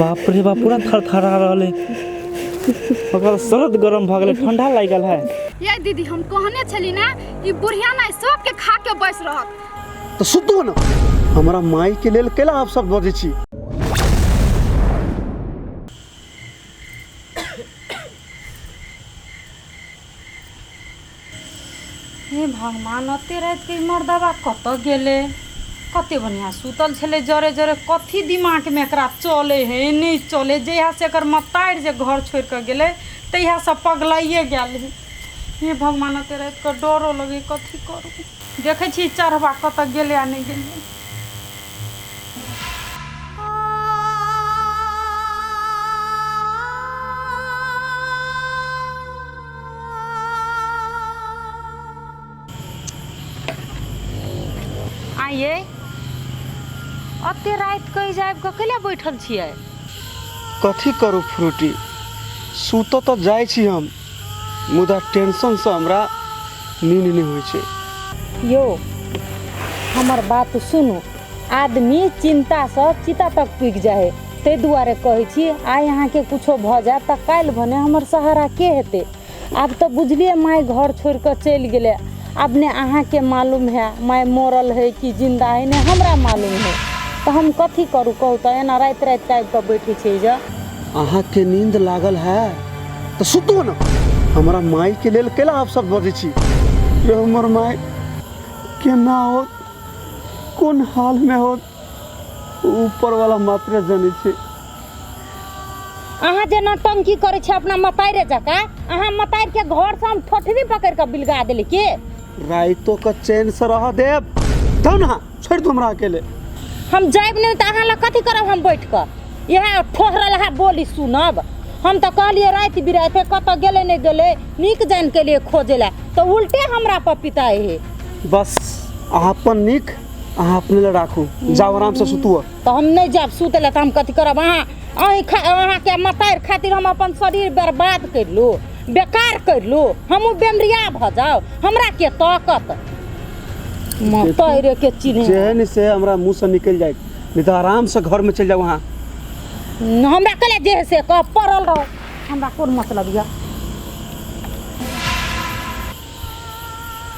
बाप रे बाप पूरा थरथरा रहले मगर सरद गरम भ गेले ठंडा लागल है। ये दीदी हम कहने छली ना ई बुढ़िया ना सब के खा के बैस रहत तो सुतो ना हमरा माई के लेल केला आप सब बजे छी। हे भगवान अते रात के मर्दबा कत गेले कते बढ़िया सुतल छले जरे जरे कथी दिमाग में एकरा चले है नहीं चले जहिया से एकर मतार जे घर छोड़ के गेले तहिया से पगलाइए गेल है। हे भगवान अते रात के डरो लगे कथी करू देखे छी चढ़वा कत गेले आ नहीं गेले। आइए अते रात कहीं जाए ककेले बैठल छिए कथी करू फ्रूटी सुत तो जाय छी हम मुदा टेंशन से हमरा नींद नहीं होय छे। यो हमर बात सुनू आदमी चिंता से चिता तक पुग जाए ते दुआरे कहै छी आइ यहाँ के कुछो भ जाए त काल भने हमर सहारा के हेते। अब तो बुझलिए माय घर छोड़ कर चल गेले अब ने अहाँ के मालूम है माय मरल है कि जिंदा है ने हमरा मालूम है तो हम कथी करू कहू तो एना रात रात टाइप के बैठे छे जे अहाँ के नींद लागल है तो सुतो ना हमरा माई के लेल केला आप सब बजे छी। रे हमर माई केना हो कोन हाल में हो ऊपर वाला मात्र जाने छे। अहाँ जे नौटंकी करे छे अपना मताइरे जका अहाँ मताइर के घर से हम ठोठरी पकड़ के बिलगा देले के राइतो का चैन से रह देब तो ना छोड़ तुम अकेले हम जाइब नहीं तो अहाँ ला कथी करब हम बैठ कर यह ठोहरल है बोली सुनब हम तो कहलिए रात बिरात कत गेले नहीं गेले नीक जान के लिए खोजेला तो उल्टे हमरा पर पिताए है। बस अहाँ अपन नीक अहाँ अपने ले राखू जाओ आराम से सुतुआ तो हम नहीं जाब सुतले तो हम कथी करब अहाँ के मताइर खातिर हम अपन शरीर बर्बाद कर लू बेकार कर लू हम बेमरिया भ जाओ हमरा के ताकत मताइर के चिन्ह चैन से हमरा मुंह से निकल जाए नहीं तो आराम से घर में चल जाओ वहाँ हमरा कले जे से कह पड़ल रहो हमरा कोन मतलब या।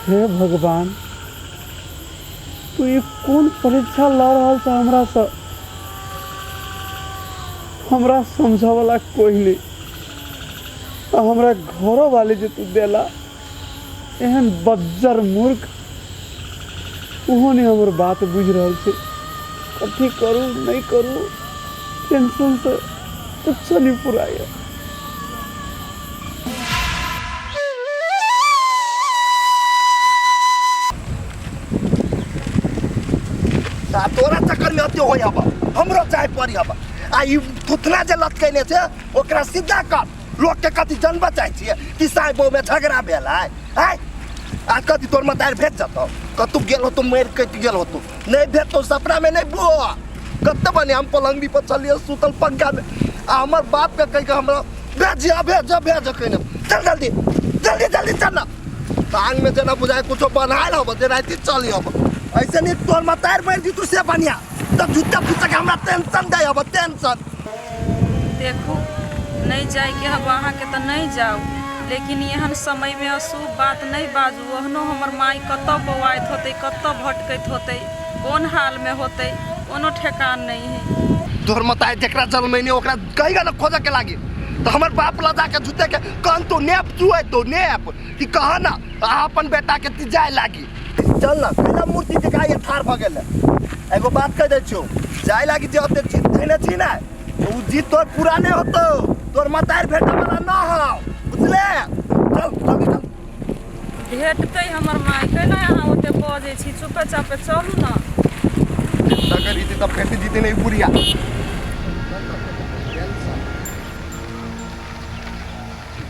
हे भगवान तू ये कौन परीक्षा ला रहा था हमरा से हमरा समझा वाला कोई नहीं हमरा घरों वाले जे तू देला एहन बज्जर मूर्ख उन्होंने हमर बात बुझ रहा छे कथी करू नहीं करू टेंशन से कुछ नहीं पुराया। तोरा चक्कर में अत्यो होय हबा हमरो चाय पड़ी हबा आ ई थुथना जे लटकैने छे ओकरा सीधा कर लोग के कथी जनबा चाहै छियै कि साई बहू में झगड़ा भेल है आज कथी तोर मतार भेज जतो कतु गेल हो तो मर कट गेल हो तो नहीं भेज तो सपना में नहीं बुआ कत्ते बने हम पलंगड़ी पर चलिए सुतल पंखा में आ हमर बाप के कह के हमरा भेज कहने चल जल्दी जल्दी जल्दी चल ना टांग में जना बुझाए कुछ बनाए हो जे रात चली हो ऐसे नहीं तोर मतार मर जी तू से बनिया तब जूता पूछा के हमरा टेंशन दे अब टेंशन देखो नहीं जाए के अब अहाँ के तो नहीं जाओ लेकिन एहन समय में अशुभ बात नहीं बाजू ओहनो हमर माई कत बौआत होते कत भटकत होते कौन हाल में होते कोनो ठेकान नहीं है। तोर मतार जकरा जन्मैने ओकरा कहिगा न खोजे के लागी तो हमर बाप ला जाके जुते के कौन तो नेप चुए तो नेप कि कहा ना अपन बेटा के तिजाय लागी चल ना पहला मूर्ति दिखा ये ठार भ गेल एगो बात कह दे छियो जाय लागी जे ओते जीत देने छी ना तो उ जीत तोर पूरा नहीं होतो तोर मतार भेटा वाला ना हो बुझले चल जल्दी चल भेटते हमर माई के ना यहाँ ओते बजे छी चुपे चापे चलू ना अगर इते तब भेट जीते नहीं बुढ़िया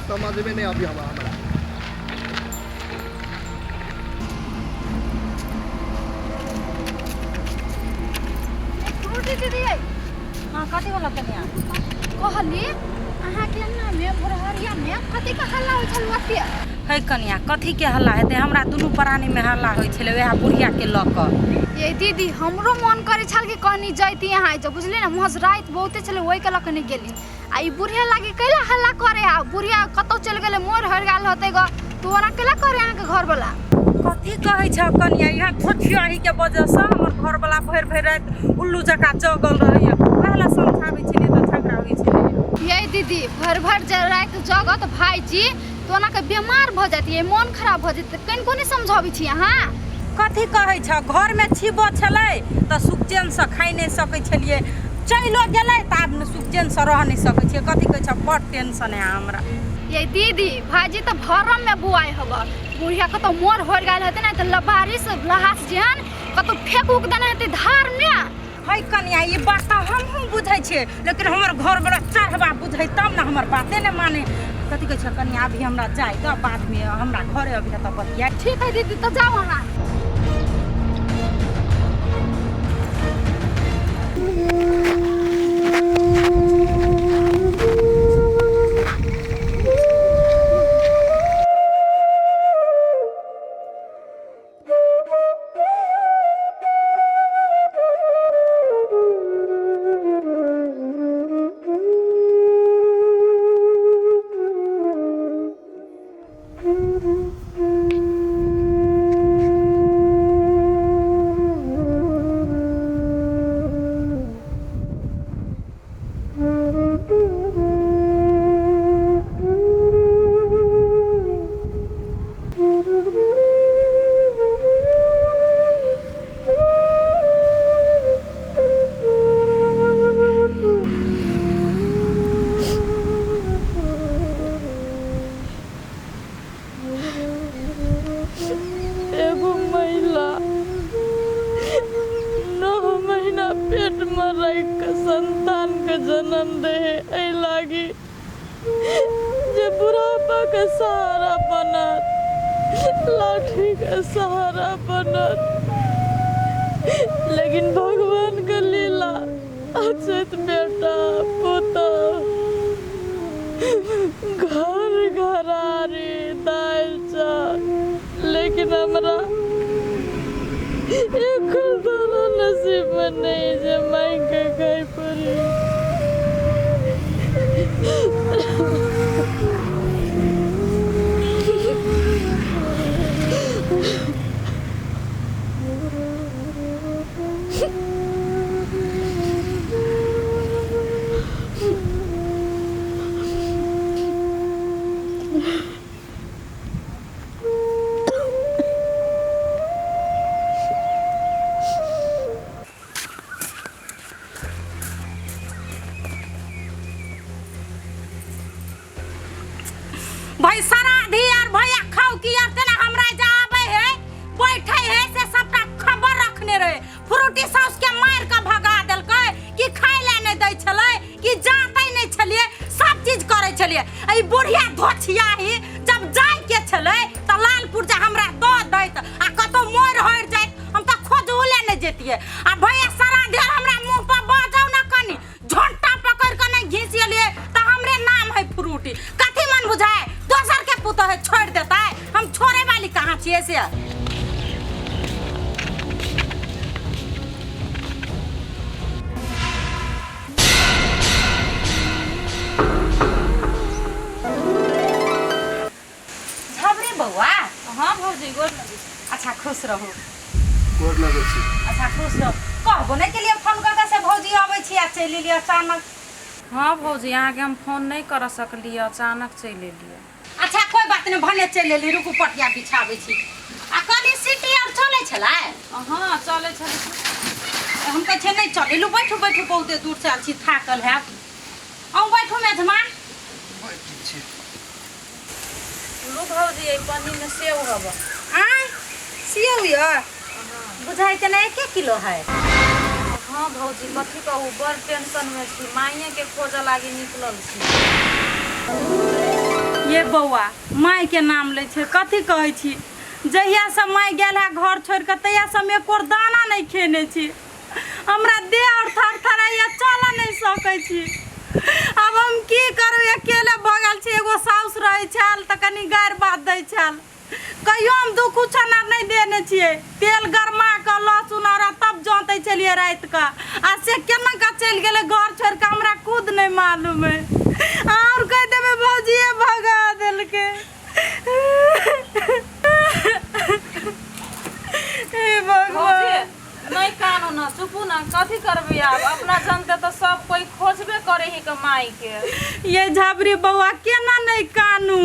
समझ में नहीं अभी हमारा दीदी हां कथी वाला कन्या कहली अहाँ के ना में भोरहरिया में कथी का हल्ला होय छल है कनिया कथी के हल्ला हेतै हमरा दुनू प्राणी में हल्ला होइ छलै वएह बुढ़िया के लऽ कऽ ये दीदी हमरो मन करे छल कि कहनी जैती यहाँ जब बुझली ना मुहस रात बहुते छले ओइ के लक नहीं गेली आ ई बुढ़िया लागी कैला हल्ला करे आ बुढ़िया कतौ चल गेले मोर हर गेल होते ग तो ओना कैला करे यहाँ के घर वाला कथी कहै छ कनिया यहाँ छोटछियाही के वजह से हमर घर वाला भर भर रात उल्लू जका जगल रहैया पहला समझाबै छलिए त झगड़ा होइ छलै ये दीदी भर भर रात जगत भाईजी तो ओना के बीमार भ जाती मन खराब भ जेते कन कोनी समझाबै छी अहाँ कथी कहै छ घर में छिबो छलै त सुखचैन से खाइ नहीं सकै छलिए चलो गेलै त आब न सुखचैन से रह नहीं सकै छिए कथी कहै छ बड़ टेंशन है हमरा ये दीदी भाईजी तो भरम में बुआई हब बुढ़िया कतो मोर होर गेल हेते ना त बारिश लहास जेहन कतो फेंक उक देने हेते धार में है कनिया ये बात त हम बुझै छिए लेकिन हमर घर वाला चढ़बा बुझै तब न हमर बाते न माने कथी कहै छ कनिया अभी हमरा जाय त बाद में हमरा घरे अभी त बतिया ठीक है दीदी तो जाओ वहां संतान के जन्म दे ऐ लागी जे बुढ़ापा के सहारा बनत लाठी के सहारा बनत लेकिन भगवान के लीला अचेत बेटा पुता घर घरारी दाल चाल लेकिन हमरा एक दोनों नसीब में नहीं जे माई के गई पड़ी भाई सराधी यार भैया खाओ की यार तेना हमरा जाबे है बैठे है से सबटा खबर रखने रहे फ्रूटी सॉस के मार के भगा देलकै कि खाइ ले नहीं दै छलै कि जाते नहीं छलिए सब चीज करे छलिए ई बुढ़िया धोछिया ही जब जाय के छलै त लालपुर जा हमरा दो दैत आ कतो मोर हर जाय हम त खोजोले नहीं जेतिए आ भैया सराधी हमरा मुंह पर बाजौ न कनी झोंटा पकड़ के नहीं घिसियलिए त हमरे नाम है फ्रूटी कथी मन बुझाए दोसर के पुतो है छोड़ देता है हम छोड़े वाली कहाँ छिए से झबरी बउआ हाँ भौजी गोर लगी अच्छा खुश रहो गोर लगै छी अच्छा खुश रहो कहबो नहीं के लिए फोन करके से भौजी आबै छी आ चलि लियो अचानक हाँ भौजी यहाँ के हम फोन नहीं कर सकलिए अचानक चल एलिए अच्छा कोई बात नहीं भने चलि एली रुकू पटिया बिछाबै छी आ कनी सिटी और चलै छलै हाँ चले चले हम कहै छै नहीं चललू बैठू बैठू बहुते दूर से आयल छी थाकल है औ बैठू मेजमान लू भौजी ये पन्नी में सेव हब आय सेव ये बुझाइ त नहीं 1 किलो है हाँ भौजी कथी कहू बड़ टेंशन में छी माइये के खोजे लागी निकलल छी ये बौआ माय के नाम ले छै कथी कहै छी जहिया से माय गेल है घर छोड़ के तहिया से हम एको दाना नहीं खेने छी हमरा देह और थरथराइया चल नहीं सकै छी अब हम की करू, अकेले भगल छी। एगो साउस रहे छल त कनी गार बात दै छल। कहियो हम दू कुछ ना नहीं देने छिए। तेल गरमा के लहसुन और तब जानते चलिए रात का। आ से केना का चल गेले घर छोड़ के, हमरा खुद नहीं मालूम है। और कह देबे भौजी भगा देल के। हे भगवान, नहीं कानू ना, चुपू ना, कथी करबे अब? अपना जनते तो सब कोई खोजबे करे ही के माई के। ये झाबरी बउआ केना नहीं कानू?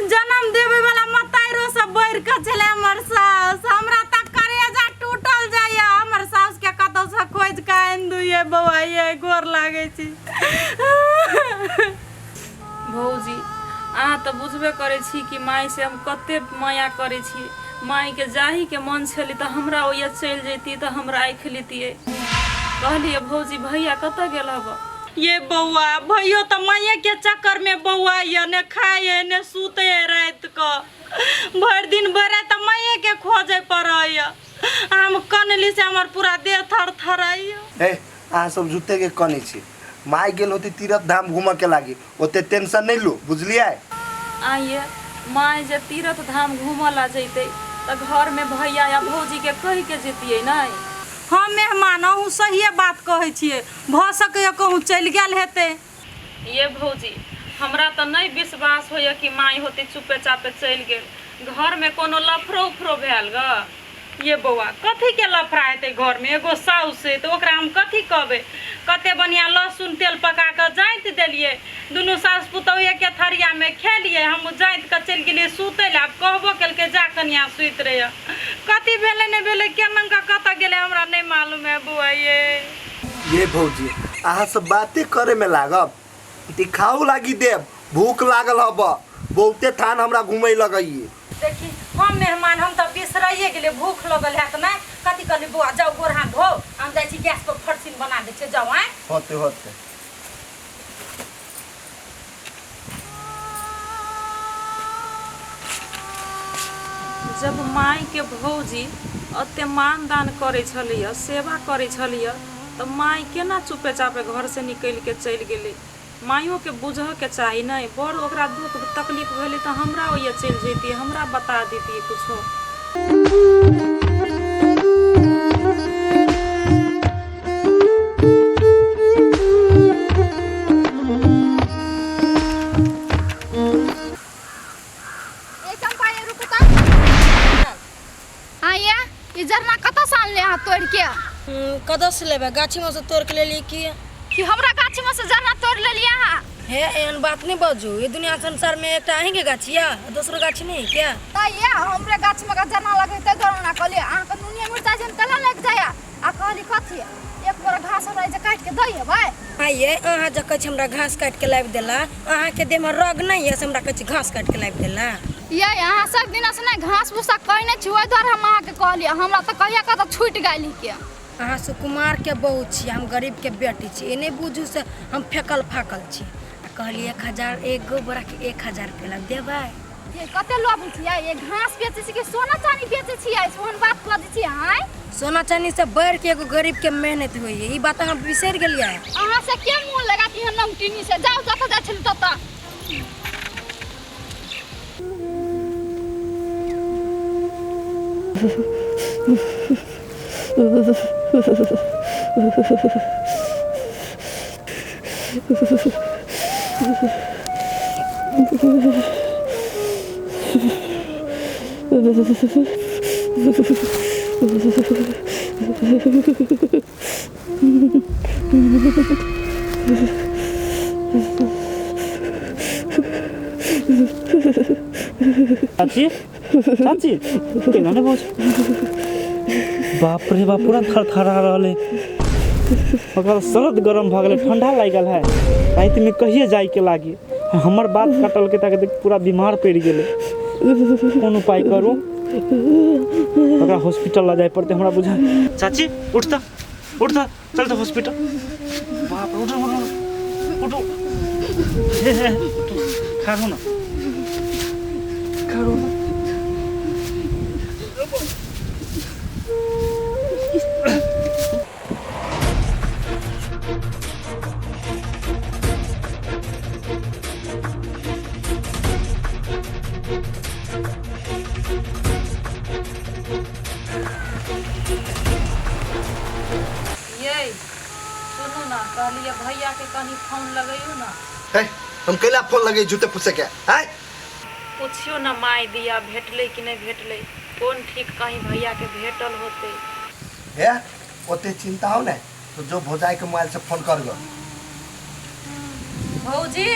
जन्म देवे वाला मताइरो सब बैर के चले हमर सास। हमरा तक करेजा टूटल जाया। हमर सास के कतौ से खोज के आइन दू। ये बउआ ये गोर लागे छी। भौजी अहाँ तो बुझबे करे छी कि माई से हम कते माया करे छी। माई के जाही के मन छली तो हमरा ओया चल जैती तो हमरा आँख लेतिए। कहलिए भौजी भैया कतऽ गेल हब? ये बउआ भैयो तो माये के चक्कर में बउआ ये ने खाए ने सूते रात को। भर दिन भरे तो माये के खोजे पड़य। हम कनली से हमर पूरा देह थर थराय। ए अहाँ सब झूठे के कने छी। माई गेल होती तीर्थ धाम घूम के लागी, ओते टेंशन नहीं लो, बुझलिए? आइए माई जे तीर्थ धाम घूमला जैते तो घर में भैया या भौजी के कह के जेतिए नहीं। हम मेहमान हूँ, सही बात कहे छिए। भ सके कहूँ चल गेल हेते। ये भौजी हमरा तो नहीं विश्वास होया कि माई होती चुपे चापे चल गेल। घर में कोनो लफड़ो उफड़ो भेल ग? ये बउआ कथी के लफड़ा हेते घर में? एगो साउस से तो ओकरा हम कथी कहबे? कते बढ़िया लहसुन तेल पका के जाइत देलिए। दुनू सास पुतौह के थरिया में खेलिए। हम जाइत के चल गेलिए सुते ले। अब कहबो केल के जा कनिया सुत रहे। कथी भेले ने भेले केना का कत गेले हमरा नहीं मालूम है बुआ। ये भौजी अहाँ सब बातें करे में लागब, दिखाऊ लागी देव। भूख लागल हब, बहुते थान हमरा घूमे लगइए। देखी हम मेहमान हम तो बिसराइए गेले। भूख लगल है तो नहीं कथी कहली बुआ जाओ गोर हाथ धो। हम जाई छी गैस पर फरसीन बना दे छे। जाओ आए होते होते जब माई के भौजी अते मान दान करे छलिए, सेवा करे छलिए, तो माई केना चुपे चापे घर से निकल के चल गेले? माइयों के बुझ के चाही नहीं। बड़ ओकरा दुख तकलीफ भेले तो हमरा ओये चल जैती, हमरा बता देती कुछो। ये जरना कतऽ से आनले हां तोड़ के? कदर से लेबे? गाछी में से तोड़ के ले ली कि हमरा गाछी में से जरना तोड़ ले लिया हां? हे एहन बात नहीं बाजू। ये दुनिया संसार में एक ही के गाछी है, दूसरा गाछी नहीं क्या? ये हमरे गाछी में का जरना लगे ते गरना कहली आं के नुनिया मिर्चा जन कला लग जाया। आ कहली कथी एक बोरा घास हमरा जे काट के दई है भाई। आइए अहाँ जे कछ हमरा घास काट के लाब देला। अहाँ के देह में रग नहीं है से हमरा कछ घास काट के लाब देला? ये यहाँ सब दिन से नहीं घास भूसा कहीं नहीं छुए द्वारा हम अहाँ के कहलिए। हमरा तो कहिया कत छूट गई के। अहाँ सुकुमार के बहू छी, हम गरीब के बेटी छी। एने बुझू से हम फेकल फाकल छी। कहली 1000 एक गो बोरा के 1000 रुपया देबै। ये कते लोभ छियै? ये घास बेचे छी के सोना चांदी बेचे छियै? सोहन बात कह दै छी हां। सोना चांदी से बढ़ के एगो गरीब के मेहनत होई है। ई बात हम बिसर गेलियै। अहाँ से के मुंह लगाती है नमटीनी से? जाओ जत जा छल तत। चाची चाची केना ने बोझ? बाप रे बाप पूरा थरथरा रहले। ओकर सरद गरम भ गेले, ठंडा लागल है। रात में कहिए जाय के लागी। हमर बात कटल के तक पूरा बीमार पड़ गेले। कौन उपाय करू? ओकरा हॉस्पिटल ला जाय पड़ते हमरा बुझा। चाची उठता उठता चल तो हॉस्पिटल। बाप उठो उठो उठो। खाओ ना खाओ ना। कहलिए भैया के कहीं फोन लगैयो ना। है हम कैला फोन लगे झूठे पूछे के हैं? पूछियो ना माई दिया भेटले कि नहीं भेटले, कौन ठीक कहीं भैया के भेटल होते। है ओते चिंता हो ना तो जो भौजाई के मोबाइल से फोन कर गो। भौजी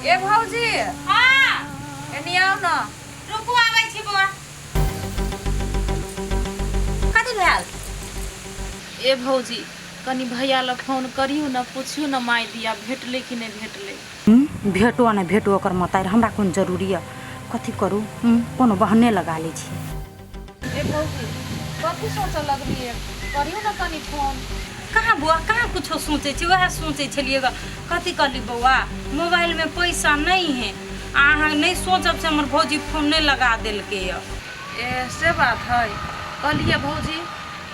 ए भौजी, हाँ एनी आओ ना। रुकू आबै छी बौआ। कथी भेल? ए भौजी कनी भैया ला फोन करियो ना, पूछियो ना माई दिया भेटले कि नहीं भेटले। भेटो आ नहीं भेटो ओकर मतार हमरा कोन जरूरी है, कथी करू कोनो बहने लगा लै छी। ए भौजी कथी सोचऽ लगली है, करियो ना कनी फोन। कहाँ बुआ कहाँ कुछो सोचे छी, वह सोचे छलिए कथी कहली बौआ मोबाइल में पैसा नहीं है, अहाँ नहीं सोचब से हमर भौजी फोन नहीं लगा देलकै। ए से बात है, कहलिए भौजी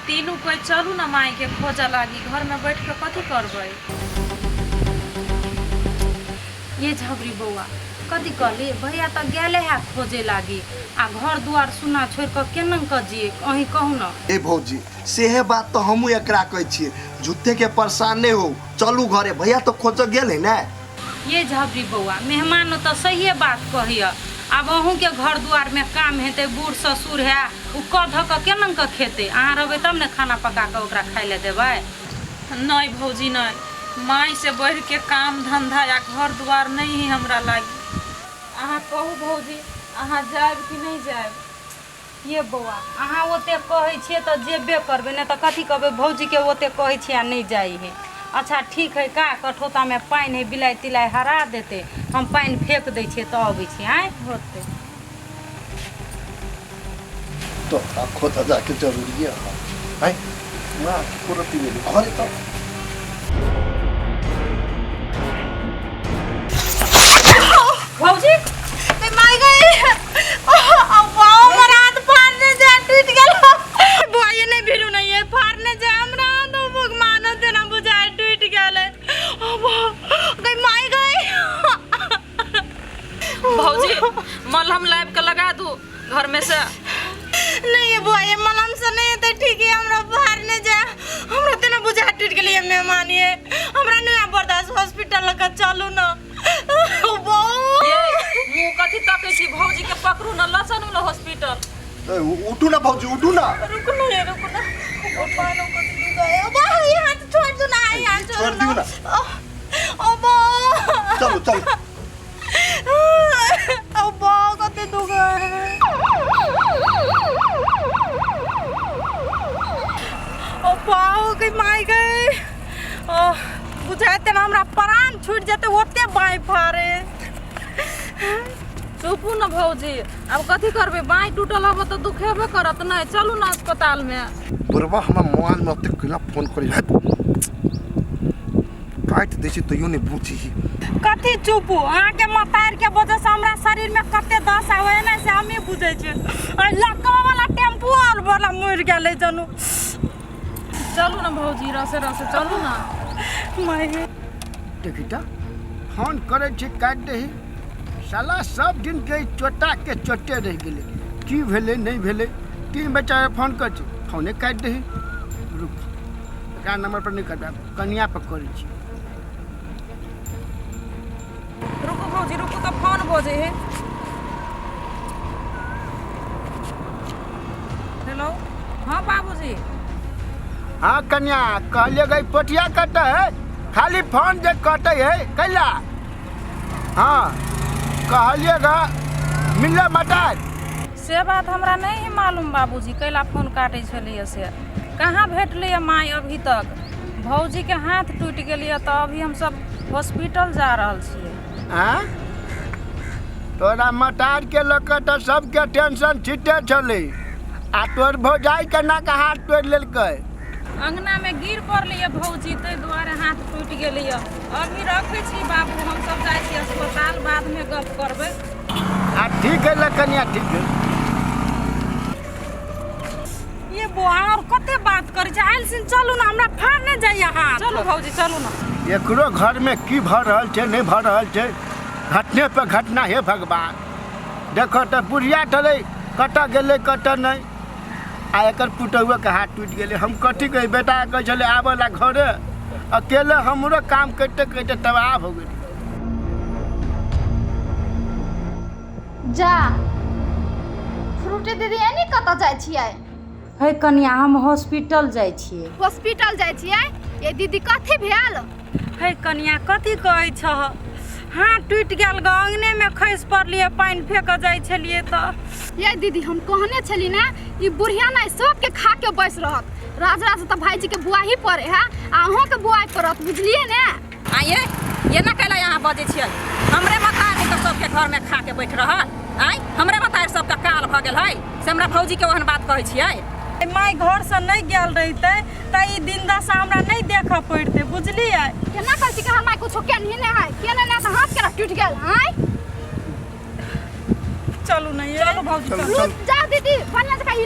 तीनों कोई चलू ना माई के खोजा लागी, घर में बैठ के कथी करबै। ये झबरी बौआ कथी कहली, भैया तो गेले है खोजे लागी, आ घर दुआर सुना छोड़ के केना क जी अहीं कहू ना। ए भौजी सेहे बात तो हमहू एकरा कहै छियै, झूठे के परेशान नहीं हो, चलू घरे, भैया तो खोज गेल है ना। ये झबरी बौआ मेहमान तो सही बात कहिए, अब अहूँ के घर दुआर में काम हेतै, बूढ़ ससुर है उ कह धऽ के केना के खेतै, अहाँ रहबै तब ने खाना पका के ओकरा खाय ले देबै। नहीं भौजी नहीं, माई से बढ़ के काम धंधा या घर दुआर नहीं है हमरा लागी। अहाँ कहू भौजी अहाँ जायब कि नहीं जायब। ये बौआ अहाँ ओते कहै छियै तऽ जेबे करबै, नहीं तऽ कथी कहबै भौजी के ओते कहै छियै आ नहीं जाइ है। अच्छा ठीक है, का कठोता में पानी है, बिलाई तिलाई हरा देते, हम पानी फेंक दै छियै तऽ अबै छी। आँय होते तो खोज जाके जरूरी है हैं ना पुरती में घरे तो भौजी ते माई गई अब हमर हाथ फाड़ने जा टूट गेल। बुआ ये नहीं भिड़ू नहीं है फाड़ने जा हमरा तो भगवान तेना बुझाए टूट गेल। अब गई माई गई। भौजी मलहम लाइब के लगा दू घर में से। नहीं है बुआ ये मलहम से नहीं है तो ठीक है, हमरा फाड़ने जा हमरा तेना बुझाए टूट गेल। ये मेहमान ये हमरा नहीं बर्दाश्त, हॉस्पिटल लगा चलू ना। मुँह कथी तकै छी, भौजी के पकड़ू ना, लसनू ना हॉस्पिटल। उठू ना भौजी उठू ना। रुको ना ये रुको ना, ओ पानो को दुगा है। अब ये हाथ छोड़ दो ना, ये हाथ छोड़ दियो ना। अब चलो चलो अब कते दुगा है। ओ पाओ के माई गए, ओ बुझाते ना हमरा प्राण छूट जाते ओते बाई फारे। चुपू ना भौजी, अब कथी करबे, बाई टूटल हबो तो दुखेबे करत नहीं, चलू ना अस्पताल में। बुरबा हमरा मोबाइल में ओते केला फोन करी है, काट दै छी तइयो नहीं बुझी। कथी चुपू, अहाँ के मतार के वजह से हमरा शरीर में कते दशा होय ना से हमें बुझै छी। आ लक्का वाला टेम्पू और वाला मर गेलै जानू। चलू ना भौजी, रसे रसे चलू ना। माई देखिटा फोन करे छी काट दही, साला सब दिन के चोटा के चोटे रह गेले, की भेले नहीं भेले, 3 बेचारे फोन कर छी, फोने काट दही। रुक एकरा नंबर पर नहीं करबा, कनिया पर करै छी। रुको भौजी रुको तो फोन बजे है। हेलो हाँ बाबूजी। हाँ कन्या कहलिए गई पोटिया कटे है, खाली फोन जे कटे है कैला। हाँ कहलिएगा मिले मटार। से बात हमरा नहीं है मालूम बाबूजी, कैला फोन काटे छलिए से कहाँ भेटलिए माई अभी तक। भौजी के हाथ टूट गेलिए तो अभी हम सब हॉस्पिटल जा रहल छिए। हाँ तोरा मटार के लोग तो सबके टेंशन छिटे छले, आ तोर भौजाई के ना के हाथ तोड़ लेलकै। अंगना में गिर पड़लिए भौजी, ताहि दुआरे हाथ टूट गेलिए। अभी रखे छी बाबू, हम सब जाइ छी अस्पताल, बाद में गप करबै। आ ठीक है लकनिया ठीक है। ये बुआ और कते बात करे छै, आइल सिन चलू ना, हमरा फाड़ने जाइए हाथ। चलू भौजी चलू ना। एकरो घर में की भ रहल छै नहीं भ रहल छै, घटने पे घटना हे भगवान। देखो तो बुढ़िया टले कट गेले कट नहीं, आ एकर पुतहुआ के हाथ टूट गेले। हम कथी कही, बेटा कहे छले आबला घरे अकेले हमरो काम करते करते तबाह हो गई। जा फ्रूटे दीदी एनी कतऽ जाइ छियै? है कनिया हम हॉस्पिटल जाइ छियै। हॉस्पिटल जाइ छियै? ये दीदी कथी भेल? है कनिया कथी कहै छह? हाथ टूटि गेल ग, अंगने में खसि पड़लिए, पानि फेंक जाइ छलिए तऽ। ये दीदी हम कहने छली ना ई बुढ़िया ना सबके खा के बैस रहत। राज तो भाईजी के बुआही पड़े है आ अहों के बुआही पड़त, बुझलिए ने? आइए ये ना कैला यहाँ बजे छियै। हमरे मतारी तो सबके घर में खा के बैठ रहल। आइ हमरे मतारी सबका काल भ गेल है से हमरा भौजी के ओहन बात कहै छियै। माय घर से नहीं गेल रहिते त ई दिन दशा हमरा नहीं देख पड़ते, बुझलिए? केना कहै छी कि हमर माय कुछो केनही ने है, केने ना त हाथ केना टूट गेल है? चलू नहीं, चलो भौजी रुक जा दीदी, बढ़िया से कही